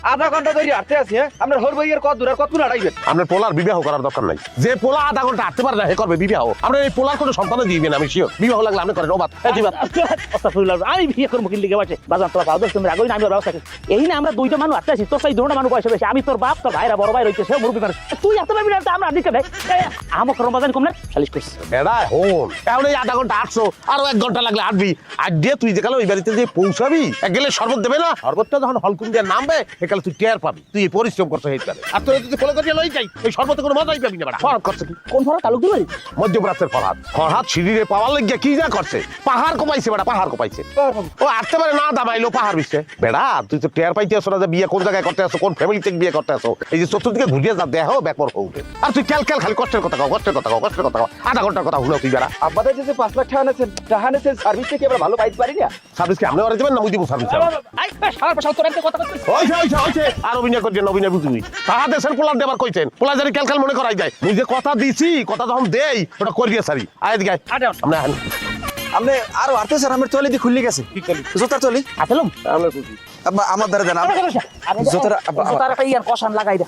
আধা ঘন্টা ধরে হাঁটতে আছি। আপনার হর বইয়ের কত দূর আর কত হাঁটাইবেন? আপনার পোলার বিবাহ করার দরকার নাই। যে পোলা আধা ঘন্টা হাঁটতে পারে না হে করবে বিবাহ। আপনার এই পোলার কোনো সন্তানও দিবেন আমি শিওর। বিবাহ লাগলে আপনি করেন। ও বাদ আমি বিয়ে করবো কিনলে গেছে বাজার তোর পাও তুমি আগে আমি ব্যবস্থা করি। এই না আমরা দুইটা মানুষ আসতে আছি, তোর সেই দুটো মানুষ পয়সা বেশি। আমি তোর বাপ, তোর ভাইরা বড় ভাই রয়েছে, সে মুরব্বী মানুষ। তুই এত পারবি না, আমরা দিকে ভাই আমার রমাদান কম না সালিশ করছি। বেড়া হন এখন এই আধা ঘন্টা হাঁটছো, আরো 1 ঘন্টা লাগলে হাঁটবি। আর দিয়ে তুই যেকালে ওই বাড়িতে যে পৌঁছাবি গেলে শরবত দেবে না, শরবতটা যখন হলকুম দিয়ে নামবে একালে তুই টের পাবি তুই পরিশ্রম করছো এই কালে। আর তোর যদি কোলে করে লই যাই এই শরবতে কোনো মজাই পাবি না। বেড়া ফরহাদ করছে কি? কোন ফরা তালুক দিবি? মধ্যপ্রাচ্যের ফরহাদ। ফরহাদ সিঁড়িরে পাওয়ার লাগিয়া কি যা করছে, পাহাড় কমাইছে বেড়া, পাহাড় কমাইছে। ও আসতে পারে না দামাইলো পাহাড় বিছে। বেড়া তুই তো টের পাইতে আসো না যে বিয়ে কোন জায়গায় করতে আসো, কোন ফ্যামিলি থেকে বিয়ে করতে আসো। এই যে চতুর্দিকে ঘুরিয়ে যা দেহ ব্যাকর হউবে। আর তুই ক্যাল খালি কষ্টের কথা কও, কষ্টের কথা কও, কষ্টের কথা কও। আধা ঘন্টার কথা হলো তুই বেড়া। আপনাদের যে 5 লাখ টাকা আনেছেন সার্ভিস থেকে আমরা ভালো পাইতে পারি না। সার্ভিস কি আপনি ওরা দেবেন না মুই দিব সার্ভিস? সারা পয়সা তোর একটা কথা বলছিস। হইছে আর অভিনয় করছেন, অভিনয় বুঝবি। তাহা দেশের পোলার দেবার কইছেন, পোলা জানি ক্যাল মনে করাই যায়। মুই যে কথা দিছি, কথা যখন দেই ওটা করিয়ে সারি। আয় দিকে আমরা আপনি আরো হাঁটতে স্যার, আমার টলি দিয়ে খুলে গেছে। জোতার টলি আসলাম আমার দ্বারা দেন। জোতার ইয়ার কষান লাগাই দে।